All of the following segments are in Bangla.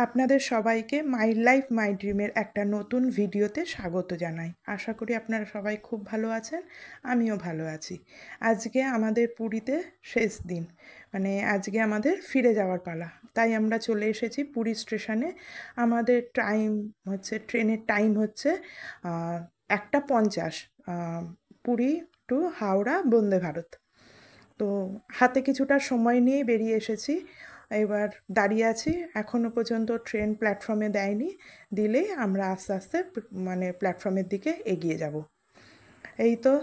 আপনাদের সবাইকে মাই লাইফ মাই ড্রিমের একটা নতুন ভিডিওতে স্বাগত জানাই। আশা করি আপনারা সবাই খুব ভালো আছেন, আমিও ভালো আছি। আজকে আমাদের পুরীতে শেষ দিন, মানে আজকে আমাদের ফিরে যাওয়ার পালা। তাই আমরা চলে এসেছি পুরী স্টেশনে। আমাদের টাইম হচ্ছে, ট্রেনের টাইম হচ্ছে 1:50, পুরী টু হাওড়া বন্দে ভারত। তো হাতে কিছুটা সময় নিয়ে বেরিয়ে এসেছি। এবার দাঁড়িয়ে আছি, এখনও পর্যন্ত ট্রেন প্ল্যাটফর্মে দেয়নি, দিলেই আমরা আস্তে আস্তে মানে প্ল্যাটফর্মের দিকে এগিয়ে যাব। এই তো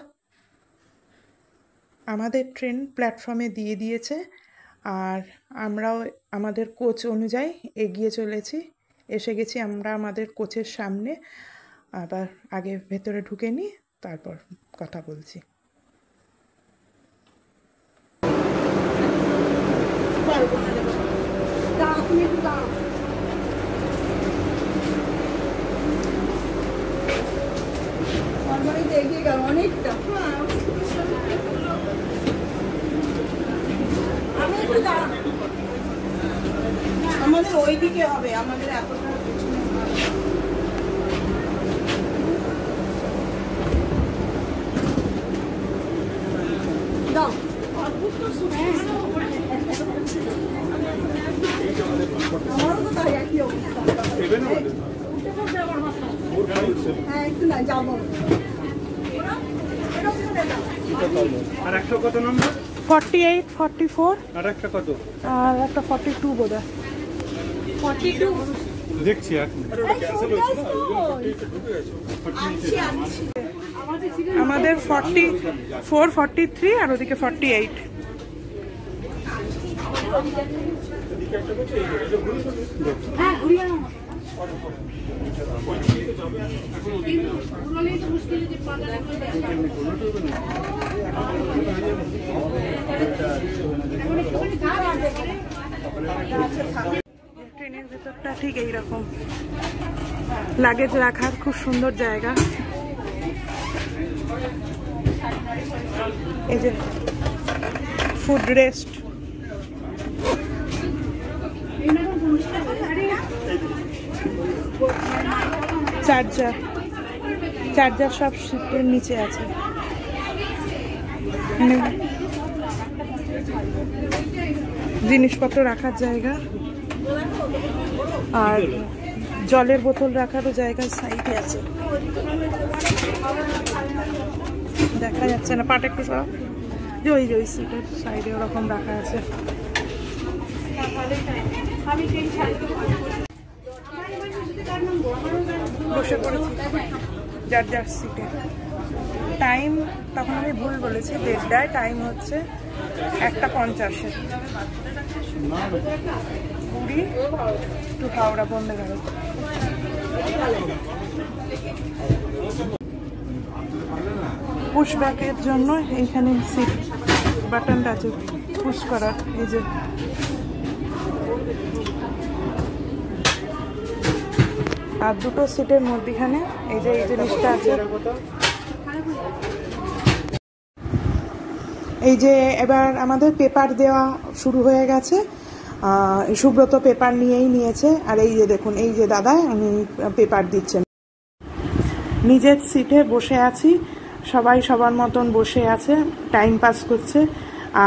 আমাদের ট্রেন প্ল্যাটফর্মে দিয়ে দিয়েছে, আর আমরাও আমাদের কোচ অনুযায়ী এগিয়ে চলেছি। এসে গেছি আমরা আমাদের কোচের সামনে। আবার আগে ভেতরে ঢুকে নিই, তারপর কথা বলছি। আমাদের ওই দিকে হবে, আমাদের এতটা দাও। আমারও তো তাই একই অবস্থা। হ্যাঁ, একটু না যাবো। আর 100 কত নম্বর? 48, 44 আর একটা কত? আর একটা 42 বোধহয়। 42 দেখছি এখন। আমাদের 44, 43 আর ওদিকে 48। হ্যাঁ, ঘুরিয়ে নাও। ট্রেনের ভেতরটা ঠিক এইরকম, লাগেজ রাখার খুব সুন্দর জায়গা। এই যে ফুড রেস্ট, চার্জার সব সিটের নিচে আছে। জিনিসপত্র রাখার জায়গা, আর জলের বোতল রাখারও জায়গা সাইডে আছে। দেখা যাচ্ছে না, পাটা একটু সব যে ওই সিটের সাইডে ওরকম রাখা আছে। বসে পড়েছি যার সিটে। টাইম তখন আমি ভুল বলেছি, 1:30, টাইম হচ্ছে 1:50। পুরী টু হাওড়া বন্দে ভারত। পুশ ব্যাকের জন্য এইখানে সিট বাটনটা আছে পুশ করার। এই যে আর দুটো সিটের মধ্যখানে এই যে জিনিসটা আছে। এই যে এবার আমাদের পেপার দেওয়া শুরু হয়ে গেছে। সুব্রত পেপার নিয়েছে, আর এই যে দেখুন, এই যে দাদা উনি পেপার দিচ্ছেন। নিজের সিটে বসে আছি, সবাই সবার মতন বসে আছে, টাইম পাস করছে।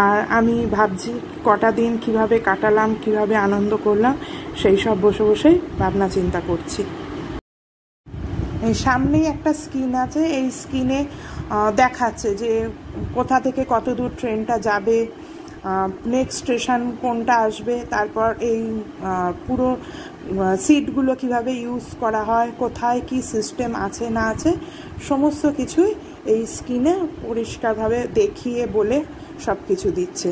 আর আমি ভাবছি কটা দিন কিভাবে কাটালাম, কিভাবে আনন্দ করলাম, সেই সব বসে বসেই ভাবনা চিন্তা করছি। এই সামনেই একটা স্ক্রিন আছে, এই স্ক্রিনে দেখাচ্ছে যে কোথা থেকে কত দূর ট্রেনটা যাবে, নেক্সট স্টেশন কোনটা আসবে, তারপর এই পুরো সিটগুলো কিভাবে ইউজ করা হয়, কোথায় কি সিস্টেম আছে না আছে, সমস্ত কিছুই এই স্ক্রিনে পরিষ্কারভাবে দেখিয়ে বলে সব কিছু দিচ্ছে।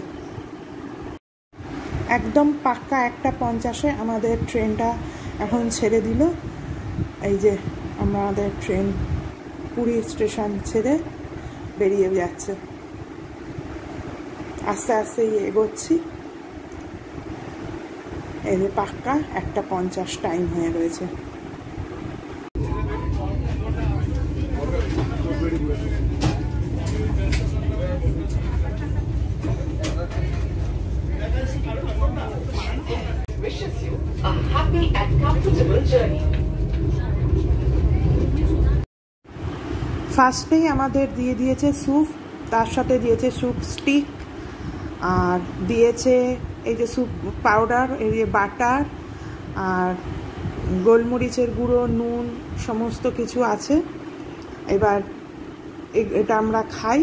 একদম পাক্কা 1:50 আমাদের ট্রেনটা এখন ছেড়ে দিল। এই যে আমাদের ট্রেন পুরী স্টেশন ছেড়ে বেরিয়ে যাচ্ছে। আস্তে আস্তে এগোচ্ছি। এই যে পাক্কা 1:50 টাইম হয়ে রয়েছে। wishes you a happy and ফার্স্টেই আমাদের দিয়ে দিয়েছে স্যুপ, তার সাথে দিয়েছে স্যুপ স্টিক, আর দিয়েছে এই যে স্যুপ পাউডার, এই যে বাটার, আর গোলমরিচের গুঁড়ো, নুন, সমস্ত কিছু আছে। এবার এটা আমরা খাই।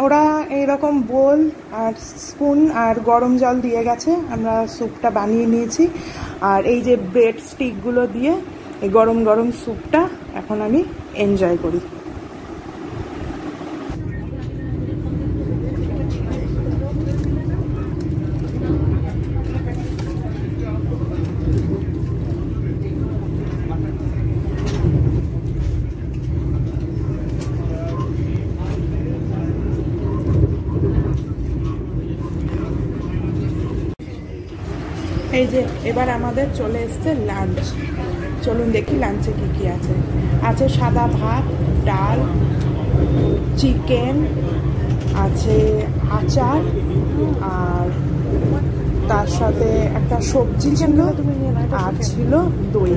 ওরা এইরকম বোল আর স্পুন আর গরম জল দিয়ে গেছে, আমরা স্যুপটা বানিয়ে নিয়েছি। আর এই যে ব্রেড স্টিকগুলো দিয়ে এই গরম গরম স্যুপটা এখন আমি এনজয় করি। এই যে এবার আমাদের চলে এসছে লাঞ্চ। চলুন দেখি লাঞ্চে কি কি আছে। আছে সাদা ভাত, ডাল, চিকেন, আছে আচার, আর তার সাথে একটা সবজি ছিল, আর ছিল দই।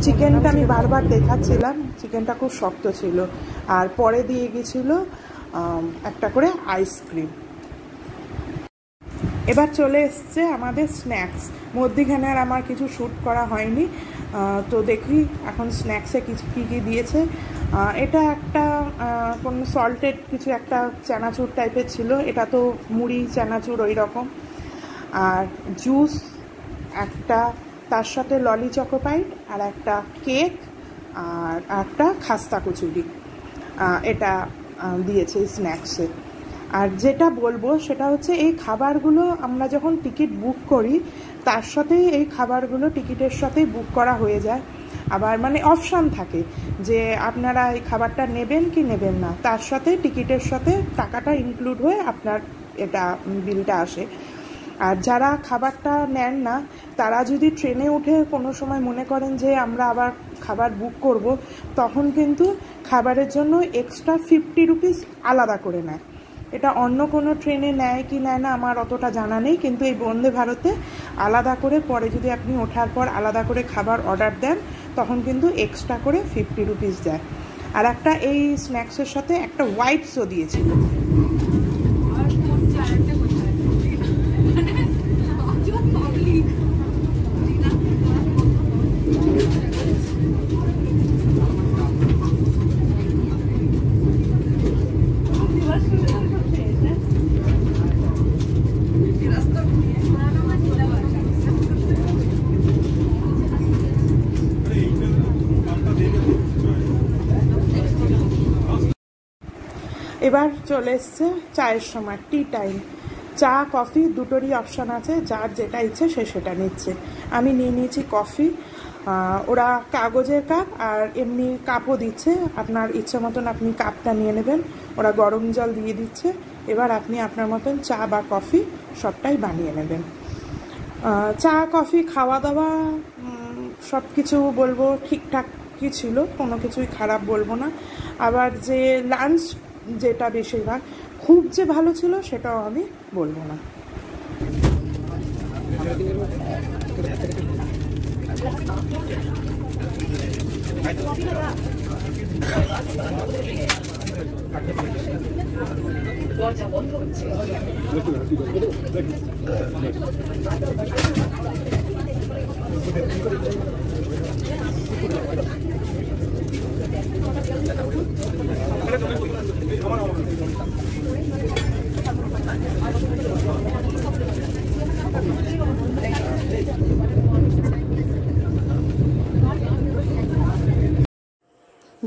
চিকেনটা আমি বারবার দেখাচ্ছিলাম, চিকেনটা খুব শক্ত ছিল। আর পরে দিয়ে গেছিল একটা করে আইসক্রিম। এবার চলে এসছে আমাদের স্ন্যাক্স। মধ্যিখানে আর আমার কিছু শ্যুট করা হয়নি, তো দেখি এখন স্ন্যাক্সে কিছু কী কী দিয়েছে। এটা একটা কোনো সল্টেড কিছু একটা চানাচুর টাইপের ছিল, এটা তো মুড়ি চানাচুর ওই রকম। আর জুস একটা, তার সাথে ললি চকোপাইট, আর একটা কেক, আর একটা খাস্তা কচুরি, এটা দিয়েছে স্ন্যাক্সে। আর যেটা বলবো সেটা হচ্ছে এই খাবারগুলো আমরা যখন টিকিট বুক করি তার সাথেই এই খাবারগুলো টিকিটের সাথেই বুক করা হয়ে যায়। আবার মানে অপশান থাকে যে আপনারা এই খাবারটা নেবেন কি নেবেন না, তার সাথে টিকিটের সাথে টাকাটা ইনক্লুড হয়ে আপনার এটা বিলটা আসে। আর যারা খাবারটা নেন না তারা যদি ট্রেনে উঠে কোনো সময় মনে করেন যে আমরা আবার খাবার বুক করব, তখন কিন্তু খাবারের জন্য এক্সট্রা 50 রুপিস আলাদা করে নেয়। এটা অন্য কোনো ট্রেনে নেয় কি নেয় না আমার অতটা জানা নেই, কিন্তু এই বন্দে ভারতে আলাদা করে পরে যদি আপনি ওঠার পর আলাদা করে খাবার অর্ডার দেন তখন কিন্তু এক্সট্রা করে 50 রুপিস দেয়। আর একটা এই স্ন্যাক্সের সাথে একটা ওয়াইপসও দিয়েছিল। এবার চলে এসছে চায়ের সময়, টি টাইম। চা কফি দুটোরই অপশান আছে, যার যেটা ইচ্ছে সে সেটা নিচ্ছে। আমি নিয়ে নিয়েছি কফি। ওরা কাগজের কাপ আর এমনি কাপও দিচ্ছে, আপনার ইচ্ছে মতন আপনি কাপটা নিয়ে নেবেন। ওরা গরম জল দিয়ে দিচ্ছে, এবার আপনি আপনার মতন চা বা কফি সবটাই বানিয়ে নেবেন। চা কফি খাওয়া দাওয়া সব কিছু বলবো ঠিকঠাকই ছিল, কোনো কিছুই খারাপ বলবো না। আবার যে লাঞ্চ যেটা বেশিরভাগ খুব যে ভালো ছিল সেটাও আমি বলবো না।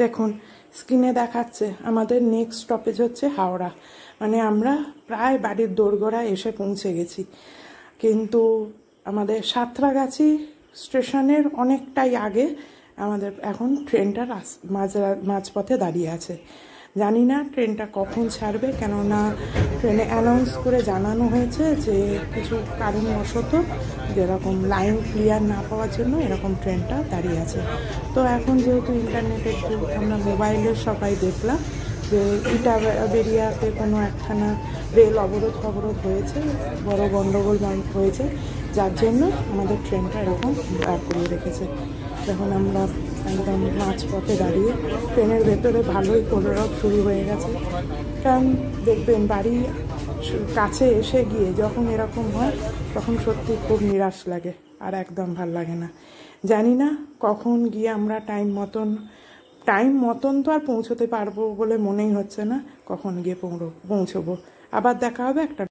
দেখুন স্ক্রিনে দেখাচ্ছে আমাদের নেক্সট স্টপেজ হচ্ছে হাওড়া, মানে আমরা প্রায় বাড়ির দোরগোড়ায় এসে পৌঁছে গেছি। কিন্তু আমাদের সাঁতরাগাছি স্টেশনের অনেকটাই আগে আমাদের এখন ট্রেনটা মাঝপথে দাঁড়িয়ে আছে। জানি না ট্রেনটা কখন ছাড়বে, কেননা ট্রেনে অ্যানাউন্স করে জানানো হয়েছে যে কিছু কারণবশত যেরকম লাইন ক্লিয়ার না পাওয়ার জন্য এরকম ট্রেনটা দাঁড়িয়ে আছে। তো এখন যেহেতু ইন্টারনেটের যুগ, আমরা মোবাইলে সবাই দেখলাম যে ইটাবেরিয়াতে কোনো একখানা রেল অবরোধ হয়েছে, বড় গণ্ডগোল হয়েছে, যার জন্য আমাদের ট্রেনটা এরকম দাঁড় করিয়ে রেখেছে। যখন আমরা একদম মাঝপথে দাঁড়িয়ে, ট্রেনের ভেতরে ভালোই কোলাহল শুরু হয়ে গেছে। কারণ দেখবেন বাড়ি কাছে এসে গিয়ে যখন এরকম হয় তখন সত্যি খুব নিরাশ লাগে, আর একদম ভাল লাগে না। জানি না কখন গিয়ে আমরা টাইম মতন তো আর পৌঁছতে পারবো বলে মনেই হচ্ছে না, কখন গিয়ে পৌঁছবো। আবার দেখা হবে একটা